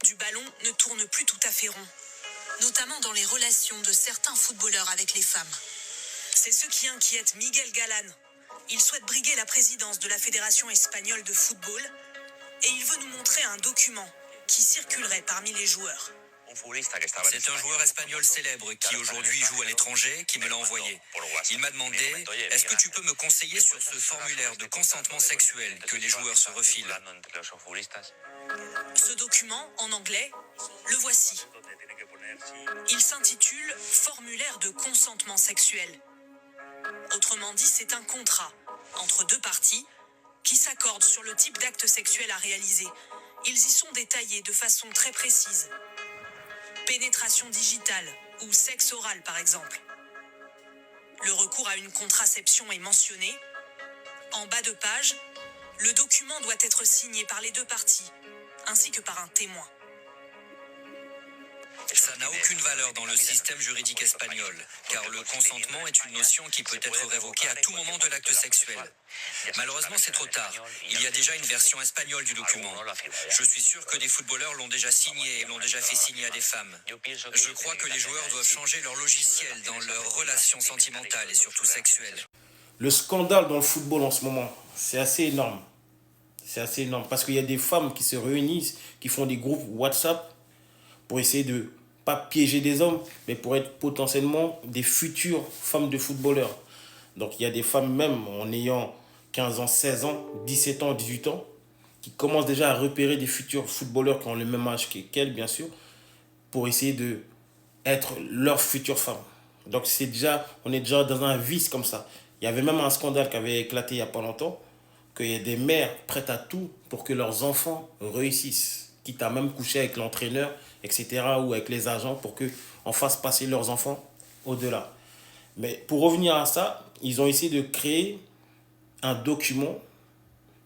du ballon ne tourne plus tout à fait rond, notamment dans les relations de certains footballeurs avec les femmes. C'est ce qui inquiète Miguel Galán. Il souhaite briguer la présidence de la Fédération espagnole de football et il veut nous montrer un document qui circulerait parmi les joueurs. C'est un joueur espagnol célèbre qui aujourd'hui joue à l'étranger qui me l'a envoyé. Il m'a demandé « Est-ce que tu peux me conseiller sur ce formulaire de consentement sexuel que les joueurs se refilent ?» Ce document, en anglais, le voici. Il s'intitule « Formulaire de consentement sexuel ». Autrement dit, c'est un contrat entre deux parties qui s'accordent sur le type d'acte sexuel à réaliser. Ils y sont détaillés de façon très précise. Pénétration digitale ou sexe oral par exemple. Le recours à une contraception est mentionné. En bas de page, le document doit être signé par les deux parties, ainsi que par un témoin. Ça n'a aucune valeur dans le système juridique espagnol, car le consentement est une notion qui peut être révoquée à tout moment de l'acte sexuel. Malheureusement, c'est trop tard. Il y a déjà une version espagnole du document. Je suis sûr que des footballeurs l'ont déjà signé et l'ont déjà fait signer à des femmes. Je crois que les joueurs doivent changer leur logiciel dans leurs relations sentimentales et surtout sexuelles. Le scandale dans le football en ce moment, c'est assez énorme. C'est assez énorme parce qu'il y a des femmes qui se réunissent, qui font des groupes WhatsApp pour essayer de pas piéger des hommes, mais pour être potentiellement des futures femmes de footballeurs. Donc il y a des femmes même en ayant 15 ans, 16 ans, 17 ans, 18 ans, qui commencent déjà à repérer des futurs footballeurs qui ont le même âge qu'elles, bien sûr, pour essayer de être leur future femme. Donc on est déjà dans un vice comme ça. Il y avait même un scandale qui avait éclaté il n'y a pas longtemps, qu'il y a des mères prêtes à tout pour que leurs enfants réussissent, quitte à même coucher avec l'entraîneur, etc., ou avec les agents pour qu'on fasse passer leurs enfants au-delà. Mais pour revenir à ça, ils ont essayé de créer un document,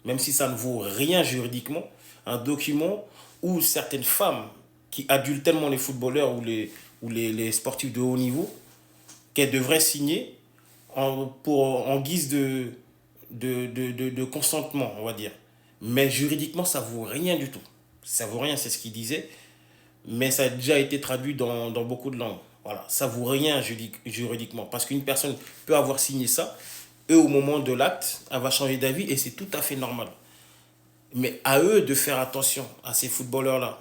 même si ça ne vaut rien juridiquement, un document où certaines femmes qui adultent tellement les footballeurs ou les sportifs de haut niveau, qu'elles devraient signer en guise de consentement, on va dire. Mais juridiquement, ça ne vaut rien du tout. Ça ne vaut rien, c'est ce qu'il disait. Mais ça a déjà été traduit dans beaucoup de langues. Voilà, ça ne vaut rien juridiquement. Parce qu'une personne peut avoir signé ça, et au moment de l'acte, elle va changer d'avis et c'est tout à fait normal. Mais à eux de faire attention à ces footballeurs-là.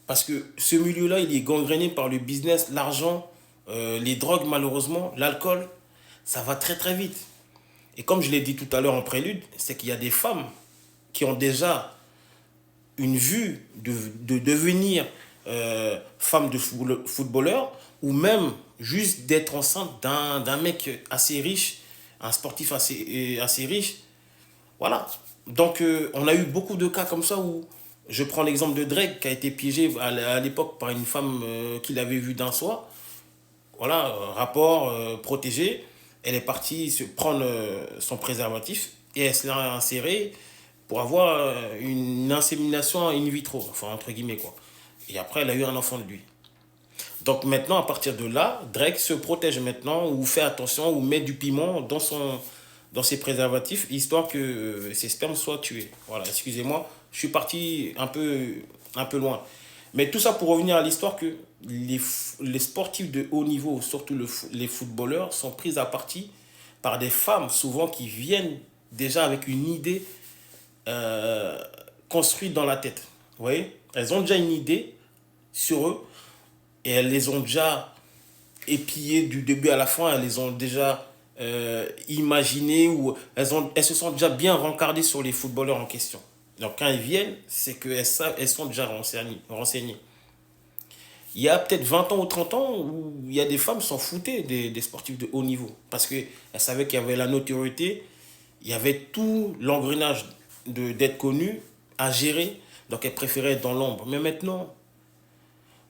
Parce que ce milieu-là, il est gangréné par le business, l'argent, les drogues malheureusement, l'alcool. Ça va très très vite. Et comme je l'ai dit tout à l'heure en prélude, c'est qu'il y a des femmes qui ont déjà une vue de devenir femme de footballeur ou même juste d'être enceinte d'un mec assez riche, un sportif assez riche. Voilà. Donc on a eu beaucoup de cas comme ça où je prends l'exemple de Drake qui a été piégé à l'époque par une femme qu'il avait vue d'un soir. Voilà, rapport protégé. Elle est partie se prendre son préservatif et elle se l'a inséré pour avoir une insémination in vitro, enfin entre guillemets quoi. Et après, elle a eu un enfant de lui. Donc maintenant, à partir de là, Drake se protège maintenant ou fait attention ou met du piment dans ses préservatifs, histoire que ses spermes soient tués. Voilà, excusez-moi, je suis parti un peu loin. Mais tout ça pour revenir à l'histoire que les sportifs de haut niveau, surtout les footballeurs, sont pris à partie par des femmes, souvent qui viennent déjà avec une idée construite dans la tête. Vous voyez, elles ont déjà une idée sur eux et elles les ont déjà épiées du début à la fin, elles les ont déjà imaginées ou elles se sont déjà bien rencardées sur les footballeurs en question. Donc quand elles viennent, c'est qu'elles sont déjà renseignées. Il y a peut-être 20 ans ou 30 ans où il y a des femmes qui s'en foutaient des sportifs de haut niveau parce qu'elles savaient qu'il y avait la notoriété, il y avait tout l'engrenage d'être connu à gérer, donc elles préféraient être dans l'ombre. Mais maintenant,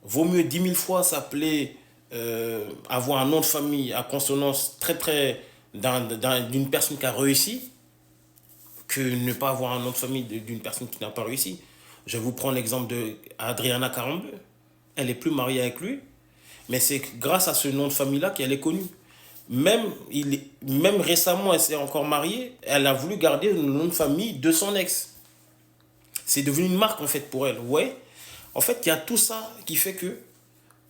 vaut mieux 10 000 fois s'appeler, avoir un nom de famille à consonance très très d'une personne qui a réussi que ne pas avoir un nom de famille d'une personne qui n'a pas réussi. Je vous prends l'exemple d'Adriana Carambeu. Elle n'est plus mariée avec lui, mais c'est grâce à ce nom de famille-là qu'elle est connue. Même récemment, elle s'est encore mariée, elle a voulu garder le nom de famille de son ex. C'est devenu une marque en fait pour elle. Ouais. En fait, il y a tout ça qui fait que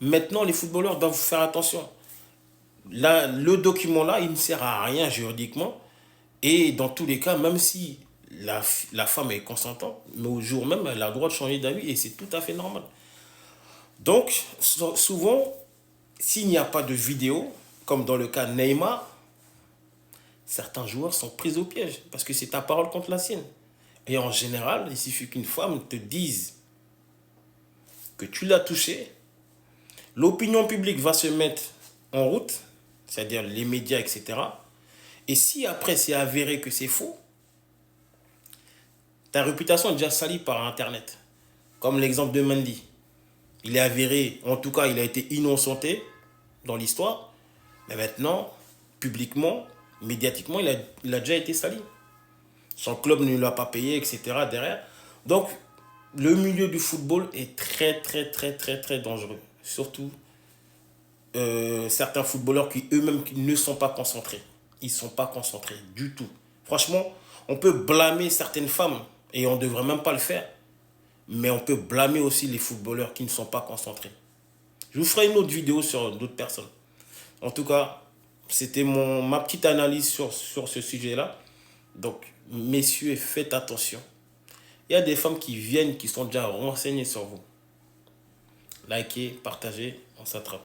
maintenant, les footballeurs doivent faire attention. Là, le document-là, il ne sert à rien juridiquement. Et dans tous les cas, même si la femme est consentante, mais au jour même, elle a le droit de changer d'avis et c'est tout à fait normal. Donc, souvent, s'il n'y a pas de vidéo, comme dans le cas de Neymar, certains joueurs sont pris au piège parce que c'est ta parole contre la sienne. Et en général, il suffit qu'une femme te dise que tu l'as touché, l'opinion publique va se mettre en route, c'est-à-dire les médias, etc. Et si après c'est avéré que c'est faux, ta réputation est déjà salie par Internet. Comme l'exemple de Mendy. Il est avéré, en tout cas il a été innocenté dans l'histoire, mais maintenant, publiquement, médiatiquement, il a déjà été sali. Son club ne l'a pas payé, etc. derrière. Donc, le milieu du football est très, très, très, très, très dangereux. Surtout certains footballeurs qui eux-mêmes ne sont pas concentrés. Ils ne sont pas concentrés du tout. Franchement, on peut blâmer certaines femmes, et on ne devrait même pas le faire, mais on peut blâmer aussi les footballeurs qui ne sont pas concentrés. Je vous ferai une autre vidéo sur d'autres personnes. En tout cas, c'était ma petite analyse sur ce sujet-là. Donc, messieurs, faites attention. Il y a des femmes qui viennent, qui sont déjà renseignées sur vous. Likez, partagez, on s'attrape.